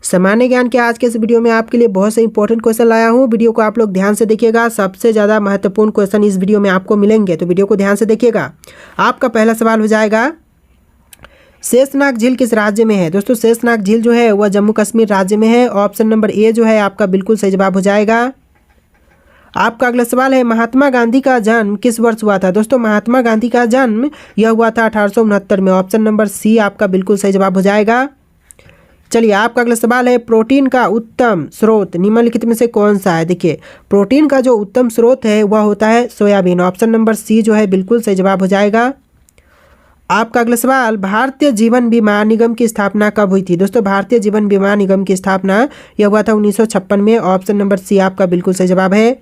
सामान्य ज्ञान के आज के इस वीडियो में आपके लिए बहुत से इंपॉर्टेंट क्वेश्चन लाया हूँ। वीडियो को आप लोग ध्यान से देखिएगा, सबसे ज़्यादा महत्वपूर्ण क्वेश्चन इस वीडियो में आपको मिलेंगे, तो वीडियो को ध्यान से देखिएगा। आपका पहला सवाल हो जाएगा, शेषनाग झील किस राज्य में है? दोस्तों शेषनाग झील जो है वह जम्मू कश्मीर राज्य में है। ऑप्शन नंबर ए जो है आपका बिल्कुल सही जवाब हो जाएगा। आपका अगला सवाल है, महात्मा गांधी का जन्म किस वर्ष हुआ था? दोस्तों महात्मा गांधी का जन्म यह हुआ था 1869 में। ऑप्शन नंबर सी आपका बिल्कुल सही जवाब हो जाएगा। चलिए आपका अगला सवाल है, प्रोटीन का उत्तम स्रोत निम्नलिखित में से कौन सा है? देखिए प्रोटीन का जो उत्तम स्रोत है वह होता है सोयाबीन। ऑप्शन नंबर सी जो है बिल्कुल सही जवाब हो जाएगा। आपका अगला सवाल, भारतीय जीवन बीमा निगम की स्थापना कब हुई थी? दोस्तों भारतीय जीवन बीमा निगम की स्थापना यह हुआ था 1956 में। ऑप्शन नंबर सी आपका बिल्कुल सही जवाब है।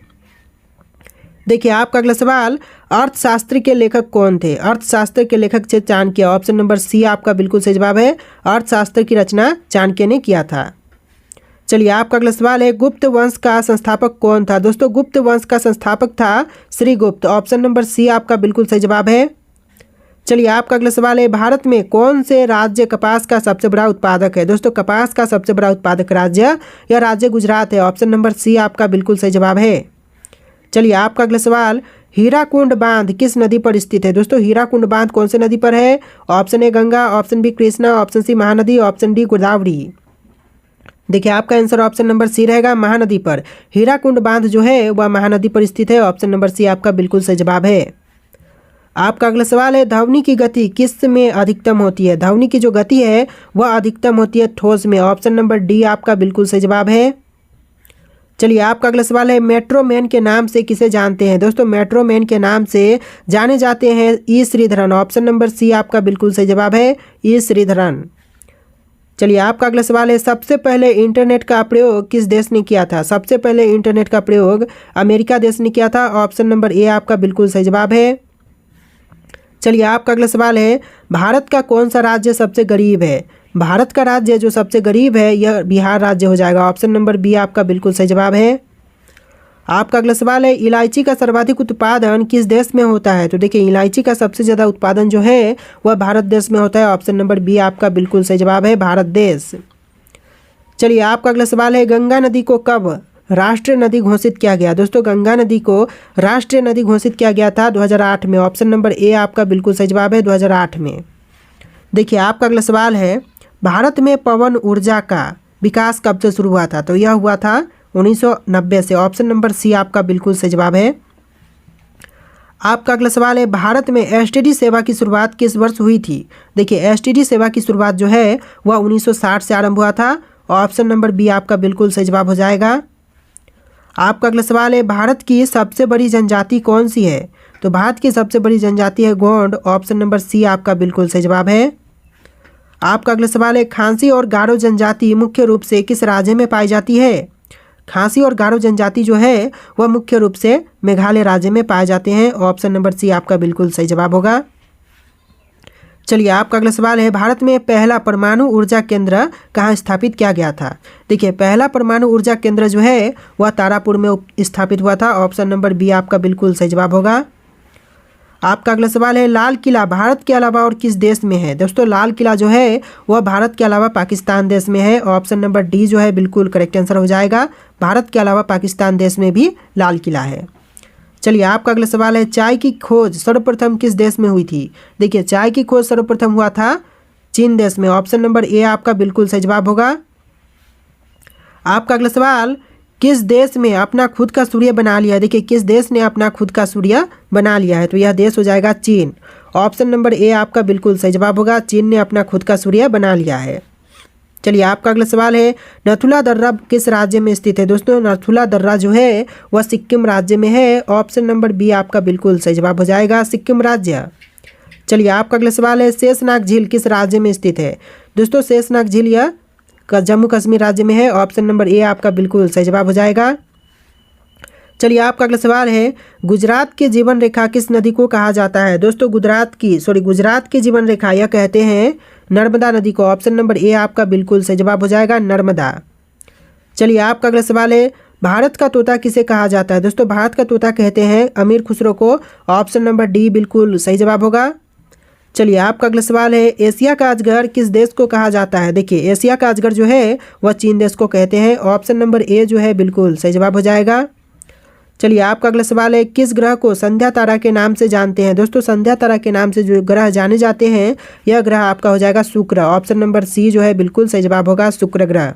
देखिए आपका अगला सवाल, अर्थशास्त्र के लेखक कौन थे? अर्थशास्त्र के लेखक थे चाणक्य। ऑप्शन नंबर सी आपका बिल्कुल सही जवाब है। अर्थशास्त्र की रचना चाणक्य ने किया था। चलिए आपका अगला सवाल है, गुप्त वंश का संस्थापक कौन था? दोस्तों गुप्त वंश का संस्थापक था श्रीगुप्त। ऑप्शन नंबर सी आपका बिल्कुल सही जवाब है। चलिए आपका अगला सवाल है, भारत में कौन से राज्य कपास का सबसे बड़ा उत्पादक है? दोस्तों कपास का सबसे बड़ा उत्पादक राज्य या राज्य गुजरात है। ऑप्शन नंबर सी आपका बिल्कुल सही जवाब है। चलिए आपका अगला सवाल, हीराकुंड बांध किस नदी पर स्थित है? दोस्तों हीराकुंड बांध कौन से नदी पर है? Option A Ganga, option B Krishna, option C Mahanadi, option D Godavari. देखिए आपका आंसर ऑप्शन नंबर सी रहेगा, महानदी पर। हीराकुंड बांध जो है वह महानदी पर स्थित है। ऑप्शन नंबर सी आपका बिल्कुल सही जवाब है। आपका अगला सवाल है, ध्वनि की गति किस में अधिकतम होती है? ध्वनि की जो गति है वह अधिकतम होती है ठोस में। ऑप्शन नंबर डी आपका बिल्कुल सही जवाब है। चलिए आपका अगला सवाल है, मेट्रो मैन के नाम से किसे जानते हैं? दोस्तों मेट्रो मैन के नाम से जाने जाते हैं ई श्रीधरन। ऑप्शन नंबर सी आपका बिल्कुल सही जवाब है, ई श्रीधरन। चलिए आपका अगला सवाल है, सबसे पहले इंटरनेट का प्रयोग किस देश ने किया था? सबसे पहले इंटरनेट का प्रयोग अमेरिका देश ने किया था। ऑप्शन नंबर ए आपका बिल्कुल सही जवाब है। चलिए आपका अगला सवाल है, भारत का कौन सा राज्य सबसे गरीब है? भारत का राज्य जो सबसे गरीब है यह बिहार राज्य हो जाएगा। ऑप्शन नंबर बी आपका बिल्कुल सही जवाब है। आपका अगला सवाल है, इलायची का सर्वाधिक उत्पादन किस देश में होता है? तो देखिए इलायची का सबसे ज़्यादा उत्पादन जो है वह भारत देश में होता है। ऑप्शन नंबर बी आपका बिल्कुल सही जवाब है, भारत देश। चलिए आपका अगला सवाल है, गंगा नदी को कब राष्ट्रीय नदी घोषित किया गया? दोस्तों गंगा नदी को राष्ट्रीय नदी घोषित किया गया था 2008 में। ऑप्शन नंबर ए आपका बिल्कुल सही जवाब है, 2008 में। देखिए आपका अगला सवाल है, भारत में पवन ऊर्जा का विकास कब से शुरू हुआ था? तो यह हुआ था 1990 से। ऑप्शन नंबर सी आपका बिल्कुल सही जवाब है। आपका अगला सवाल है, भारत में एसटीडी सेवा की शुरुआत किस वर्ष हुई थी? देखिए एसटीडी सेवा की शुरुआत जो है वह 1960 से आरंभ हुआ था। ऑप्शन नंबर बी आपका बिल्कुल सही जवाब हो जाएगा। आपका अगला सवाल है, भारत की सबसे बड़ी जनजाति कौन सी है? तो भारत की सबसे बड़ी जनजाति है गोंड। ऑप्शन नंबर सी आपका बिल्कुल सही जवाब है। आपका अगला सवाल है, खासी और गारो जनजाति मुख्य रूप से किस राज्य में पाई जाती है? खासी और गारो जनजाति जो है वह मुख्य रूप से मेघालय राज्य में पाए जाते हैं। ऑप्शन नंबर सी आपका बिल्कुल सही जवाब होगा। चलिए आपका अगला सवाल है, भारत में पहला परमाणु ऊर्जा केंद्र कहाँ स्थापित किया गया था? देखिए पहला परमाणु ऊर्जा केंद्र जो है वह तारापुर में स्थापित हुआ था। ऑप्शन नंबर बी आपका बिल्कुल सही जवाब होगा। आपका अगला सवाल है, लाल किला भारत के अलावा और किस देश में है? दोस्तों लाल किला जो है वह भारत के अलावा पाकिस्तान देश में है। ऑप्शन नंबर डी जो है बिल्कुल करेक्ट आंसर हो जाएगा, भारत के अलावा पाकिस्तान देश में भी लाल किला है। चलिए आपका अगला सवाल है, चाय की खोज सर्वप्रथम किस देश में हुई थी? देखिए चाय की खोज सर्वप्रथम हुआ था चीन देश में। ऑप्शन नंबर ए आपका बिल्कुल सही जवाब होगा। आपका अगला सवाल, किस देश में अपना खुद का सूर्य बना लिया है? देखिए किस देश ने अपना खुद का सूर्य बना लिया है? तो यह देश हो जाएगा चीन। ऑप्शन नंबर ए आपका बिल्कुल सही जवाब होगा, चीन ने अपना खुद का सूर्य बना लिया है। चलिए आपका अगला सवाल है, नथुला दर्रा किस राज्य में स्थित है? दोस्तों नथुला दर्रा जो है वह सिक्किम राज्य में है। ऑप्शन नंबर बी आपका बिल्कुल सही जवाब हो जाएगा, सिक्किम राज्य। चलिए आपका अगला सवाल है, शेषनाग झील किस राज्य में स्थित है? दोस्तों शेषनाग झील यह जम्मू कश्मीर राज्य में है। ऑप्शन नंबर ए आपका बिल्कुल सही जवाब हो जाएगा। चलिए आपका अगला सवाल है, गुजरात की जीवन रेखा किस नदी को कहा जाता है? दोस्तों गुजरात की जीवन रेखा यह कहते हैं नर्मदा नदी को। ऑप्शन नंबर ए आपका बिल्कुल सही जवाब हो जाएगा, नर्मदा। चलिए आपका अगला सवाल है, भारत का तोता किसे कहा जाता है? दोस्तों भारत का तोता कहते हैं अमीर खुसरो को। ऑप्शन नंबर डी बिल्कुल सही जवाब होगा। चलिए आपका अगला सवाल है, एशिया का अजगर किस देश को कहा जाता है। देखिए एशिया का अजगर जो है वह चीन देश को कहते हैं। ऑप्शन नंबर ए जो है बिल्कुल सही जवाब हो जाएगा। चलिए आपका अगला सवाल है, किस ग्रह को संध्या तारा के नाम से जानते हैं। दोस्तों संध्या तारा के नाम से जो ग्रह जाने जाते हैं यह ग्रह आपका हो जाएगा शुक्र। ऑप्शन नंबर सी जो है बिल्कुल सही जवाब होगा, शुक्र ग्रह।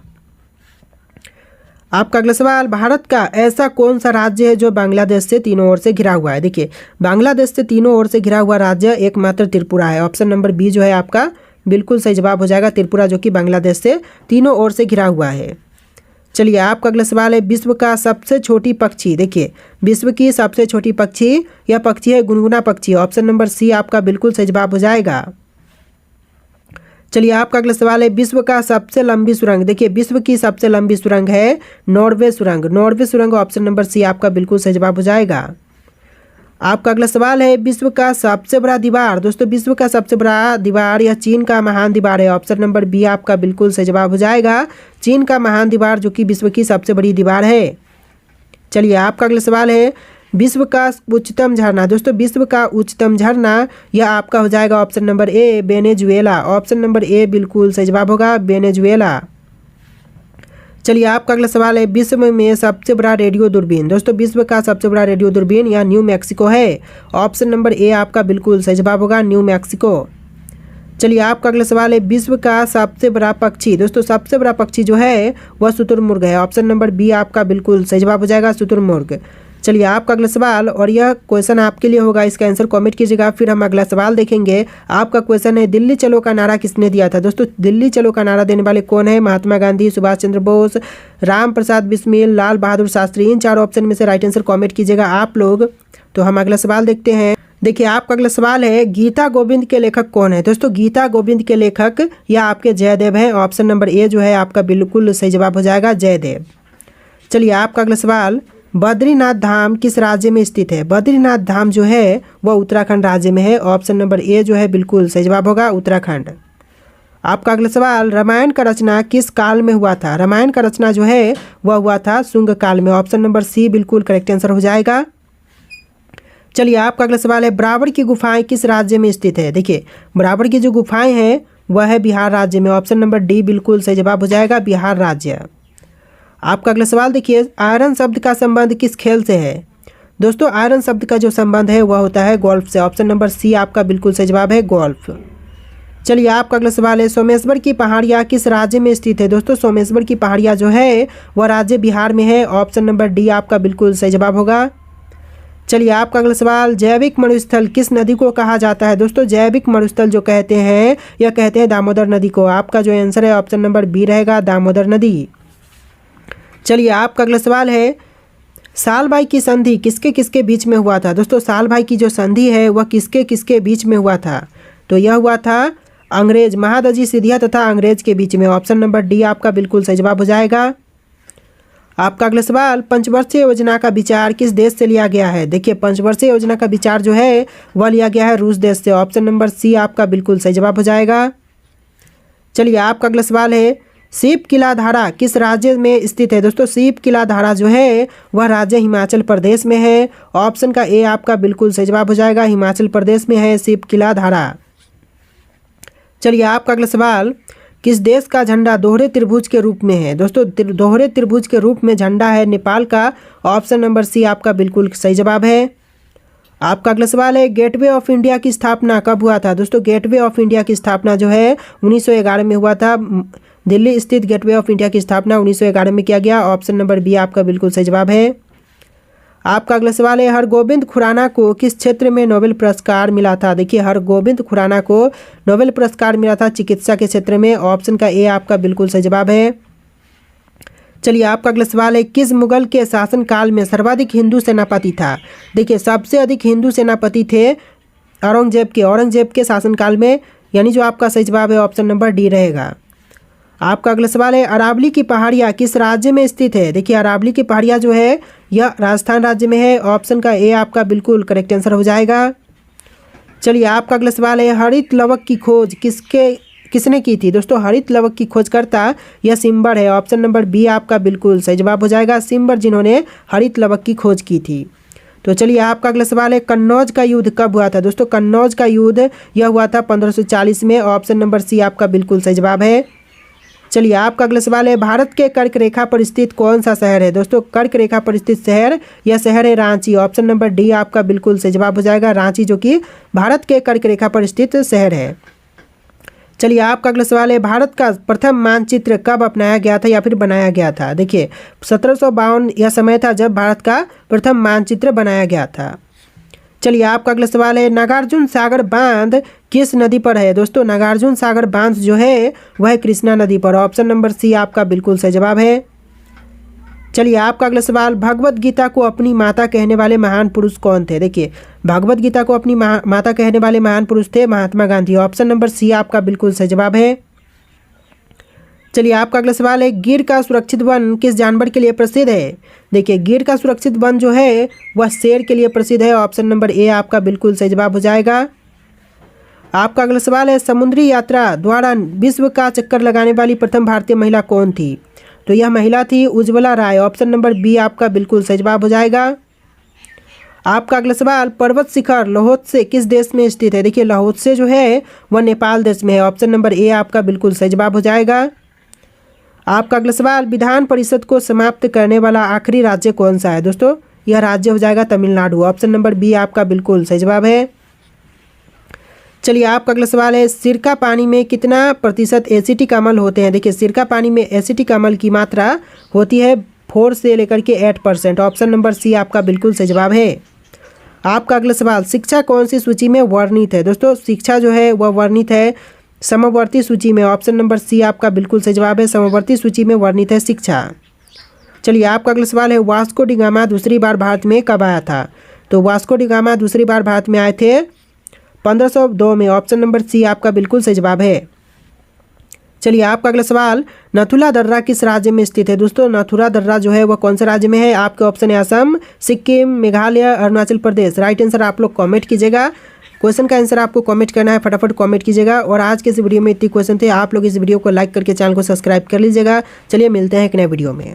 आपका अगला सवाल, भारत का ऐसा कौन सा राज्य है जो बांग्लादेश से तीनों ओर से घिरा हुआ है। देखिए बांग्लादेश से तीनों ओर से घिरा हुआ राज्य एकमात्र त्रिपुरा है। ऑप्शन नंबर बी जो है आपका बिल्कुल सही जवाब हो जाएगा, त्रिपुरा जो कि बांग्लादेश से तीनों ओर से घिरा हुआ है। चलिए आपका अगला सवाल है, विश्व का सबसे छोटी पक्षी। देखिए विश्व की सबसे छोटी पक्षी, यह पक्षी है गुनगुना पक्षी। ऑप्शन नंबर सी आपका बिल्कुल सही जवाब हो जाएगा। चलिए आपका अगला सवाल है, विश्व का सबसे लंबी सुरंग। देखिए विश्व की सबसे लंबी सुरंग है नॉर्वे सुरंग। नॉर्वे सुरंग ऑप्शन नंबर सी आपका बिल्कुल सही जवाब हो जाएगा। आपका अगला सवाल है, विश्व का सबसे बड़ा दीवार। दोस्तों विश्व का सबसे बड़ा दीवार यह चीन का महान दीवार है। ऑप्शन नंबर बी आपका बिल्कुल सही जवाब हो जाएगा, चीन का महान दीवार जो कि विश्व की सबसे बड़ी दीवार है। चलिए आपका अगला सवाल है, विश्व का उच्चतम झरना। दोस्तों विश्व का उच्चतम झरना यह आपका हो जाएगा option number A Venezuela. Option number A बिल्कुल सही जवाब होगा, वेनेजुएला। चलिए आपका अगला सवाल है, विश्व में सबसे बड़ा रेडियो दूरबीन। दोस्तों विश्व का सबसे बड़ा रेडियो दूरबीन यह न्यू मैक्सिको है। ऑप्शन नंबर ए आपका बिल्कुल सही जवाब होगा, न्यू मैक्सिको। चलिए आपका अगला सवाल है, विश्व का सबसे बड़ा पक्षी। दोस्तों सबसे बड़ा पक्षी जो है वह शुतुरमुर्ग है। ऑप्शन नंबर बी आपका बिल्कुल सही जवाब हो जाएगा, शुतुरमुर्ग। चलिए आपका अगला सवाल, और यह क्वेश्चन आपके लिए होगा, इसका आंसर कमेंट कीजिएगा, फिर हम अगला सवाल देखेंगे। आपका क्वेश्चन है, दिल्ली चलो का नारा किसने दिया था। दोस्तों दिल्ली चलो का नारा देने वाले कौन है। महात्मा गांधी, सुभाष चंद्र बोस, राम प्रसाद बिस्मिल, लाल बहादुर शास्त्री। इन चारों ऑप्शन में से राइट आंसर कमेंट कीजिएगा आप लोग। तो हम अगला सवाल देखते हैं। देखिए आपका अगला सवाल है, गीता गोविंद के लेखक कौन है। दोस्तों गीता गोविंद के लेखक या आपके जयदेव हैं। ऑप्शन नंबर ए जो है आपका बिल्कुल सही जवाब हो जाएगा, जयदेव। चलिए आपका अगला सवाल, बद्रीनाथ धाम किस राज्य में स्थित है। बद्रीनाथ धाम जो है वह उत्तराखंड राज्य में है। ऑप्शन नंबर ए जो है बिल्कुल सही जवाब होगा, उत्तराखंड। आपका अगला सवाल, रामायण का रचना किस काल में हुआ था। रामायण का रचना जो है वह हुआ था शुंग काल में। ऑप्शन नंबर सी बिल्कुल करेक्ट आंसर हो जाएगा। चलिए आपका अगला सवाल है, बराबर की गुफाएं किस राज्य में स्थित है। देखिए बराबर की जो गुफाएं हैं वह है बिहार राज्य में। ऑप्शन नंबर डी बिल्कुल सही जवाब हो जाएगा, बिहार राज्य। आपका अगला सवाल देखिए, आयरन शब्द का संबंध किस खेल से है। दोस्तों आयरन शब्द का जो संबंध है वह होता है गोल्फ से। ऑप्शन नंबर सी आपका बिल्कुल सही जवाब है, गोल्फ। चलिए आपका अगला सवाल है, सोमेश्वर की पहाड़ियाँ किस राज्य में स्थित है। दोस्तों सोमेश्वर की पहाड़ियाँ जो है वह राज्य बिहार में है। ऑप्शन नंबर डी आपका बिल्कुल सही जवाब होगा। चलिए आपका अगला सवाल, जैविक मरुस्थल किस नदी को कहा जाता है। दोस्तों जैविक मरुस्थल जो कहते हैं यह कहते हैं दामोदर नदी को। आपका जो आंसर है ऑप्शन नंबर बी रहेगा, दामोदर नदी। चलिए आपका अगला सवाल है, साल भाई की संधि किसके किसके बीच में हुआ था। दोस्तों साल भाई की जो संधि है वह किसके किसके बीच में हुआ था। तो यह हुआ था अंग्रेज, महादजी सिंधिया तथा अंग्रेज के बीच में। ऑप्शन नंबर डी आपका बिल्कुल सही जवाब हो जाएगा। आपका अगला सवाल, पंचवर्षीय योजना का विचार किस देश से लिया गया है। देखिए पंचवर्षीय योजना का विचार जो है वह लिया गया है रूस देश से। ऑप्शन नंबर सी आपका बिल्कुल सही जवाब हो जाएगा। चलिए आपका अगला सवाल है, सीप किला धारा किस राज्य में स्थित है। दोस्तों सीप किला धारा जो है वह राज्य हिमाचल प्रदेश में है। ऑप्शन का ए आपका बिल्कुल सही जवाब हो जाएगा, हिमाचल प्रदेश में है सीप किला धारा। चलिए आपका अगला सवाल, किस देश का झंडा दोहरे त्रिभुज के रूप में है। दोस्तों दोहरे त्रिभुज के रूप में झंडा है नेपाल का। ऑप्शन नंबर सी आपका बिल्कुल सही जवाब है। आपका अगला सवाल है, गेटवे ऑफ इंडिया की स्थापना कब हुआ था। दोस्तों गेटवे ऑफ इंडिया की स्थापना जो है 1911 में हुआ था। दिल्ली स्थित गेटवे ऑफ इंडिया की स्थापना 1911 में किया गया। ऑप्शन नंबर बी आपका बिल्कुल सही जवाब है। आपका अगला सवाल है, हरगोविंद खुराना को किस क्षेत्र में नोबेल पुरस्कार मिला था। देखिए हरगोविंद खुराना को नोबेल पुरस्कार मिला था चिकित्सा के क्षेत्र में। ऑप्शन का ए आपका बिल्कुल सही जवाब है। चलिए आपका अगला सवाल है, किस मुगल के शासनकाल में सर्वाधिक हिंदू सेनापति था। देखिए सबसे अधिक हिंदू सेनापति थे औरंगजेब के शासनकाल में, यानी जो आपका सही जवाब है ऑप्शन नंबर डी रहेगा। आपका अगला सवाल है, अरावली की पहाड़ियाँ किस राज्य में स्थित है। देखिए अरावली की पहाड़ियाँ जो है यह राजस्थान राज्य में है। ऑप्शन का ए आपका बिल्कुल करेक्ट आंसर हो जाएगा। चलिए आपका अगला सवाल है, हरित लवक की खोज किसने की थी। दोस्तों हरित लवक की खोजकर्ता यह सिम्बर है। ऑप्शन नंबर बी आपका बिल्कुल सही जवाब हो जाएगा, सिम्बर जिन्होंने हरित लवक की खोज की थी। तो चलिए आपका अगला सवाल है, कन्नौज का युद्ध कब हुआ था? दोस्तों कन्नौज का युद्ध यह हुआ था 1540 में। ऑप्शन नंबर सी आपका बिल्कुल सही जवाब है। चलिए आपका अगला सवाल है, भारत के कर्क रेखा पर स्थित कौन सा शहर है? दोस्तों कर्क रेखा पर स्थित शहर, यह शहर है रांची। ऑप्शन नंबर डी आपका बिल्कुल सही जवाब हो जाएगा, रांची, जो कि भारत के कर्क रेखा पर स्थित शहर है। चलिए आपका अगला सवाल है, भारत का प्रथम मानचित्र कब अपनाया गया था या फिर बनाया गया था? देखिए 1752 यह समय था जब भारत का प्रथम मानचित्र बनाया गया था। चलिए आपका अगला सवाल है, नागार्जुन सागर बांध किस नदी पर है? दोस्तों नागार्जुन सागर बांध जो है वह कृष्णा नदी पर। ऑप्शन नंबर सी आपका बिल्कुल सही जवाब है। चलिए आपका अगला सवाल, भगवत गीता को अपनी माता कहने वाले महान पुरुष कौन थे? देखिए भगवत गीता को अपनी माता कहने वाले महान पुरुष थे Mahatma Gandhi. Option number C आपका बिल्कुल सही जवाब है। चलिए आपका अगला सवाल है, गिर का सुरक्षित वन किस जानवर के लिए प्रसिद्ध है? देखिए गिर का सुरक्षित वन जो है वह शेर के लिए प्रसिद्ध है। ऑप्शन नंबर ए आपका बिल्कुल सही जवाब हो जाएगा। आपका अगला सवाल है, समुद्री यात्रा द्वारा विश्व का चक्कर लगाने वाली प्रथम भारतीय महिला कौन थी? तो यह महिला थी उज्ज्वला राय। ऑप्शन नंबर बी आपका बिल्कुल सही जवाब हो जाएगा। आपका अगला सवाल, पर्वत शिखर लाओत्से किस देश में स्थित है? देखिए लाओत्से जो है वह नेपाल देश में है। ऑप्शन नंबर ए आपका बिल्कुल सही जवाब हो जाएगा। आपका अगला सवाल, विधान परिषद को समाप्त करने वाला आखिरी राज्य कौन सा है? दोस्तों यह राज्य हो जाएगा तमिलनाडु। ऑप्शन नंबर बी आपका बिल्कुल सही जवाब है। चलिए आपका अगला सवाल है, सिरका पानी में कितना प्रतिशत एसिटिक अम्ल होते हैं? देखिए सिरका पानी में एसिटिक अम्ल की मात्रा होती है 4 से लेकर के 8%। ऑप्शन नंबर सी आपका बिल्कुल सही जवाब है। आपका अगला सवाल, शिक्षा कौन सी सूची में वर्णित है? दोस्तों शिक्षा जो है वह वर्णित है समवर्ती सूची में। ऑप्शन नंबर सी आपका बिल्कुल सही जवाब है, समवर्ती सूची में वर्णित है शिक्षा। चलिए आपका अगला सवाल है, वास्को डी गामा दूसरी बार भारत में कब आया था? तो वास्को डी गामा दूसरी बार भारत में आए थे 1502 में। ऑप्शन नंबर सी आपका बिल्कुल सही जवाब है। चलिए आपका अगला सवाल, नथुला दर्रा किस राज्य में स्थित है? दोस्तों नथुला दर्रा जो है वह कौन से राज्य में है? आपके ऑप्शन है असम, सिक्किम, मेघालय, अरुणाचल प्रदेश। राइट आंसर आप लोग कमेंट कीजिएगा। क्वेश्चन का आंसर आपको कमेंट करना है, फटाफट कमेंट कीजिएगा। और आज के इस वीडियो में इतने क्वेश्चन थे। आप लोग इस वीडियो को लाइक करके चैनल को सब्सक्राइब कर लीजिएगा। चलिए मिलते हैं एक नए वीडियो में।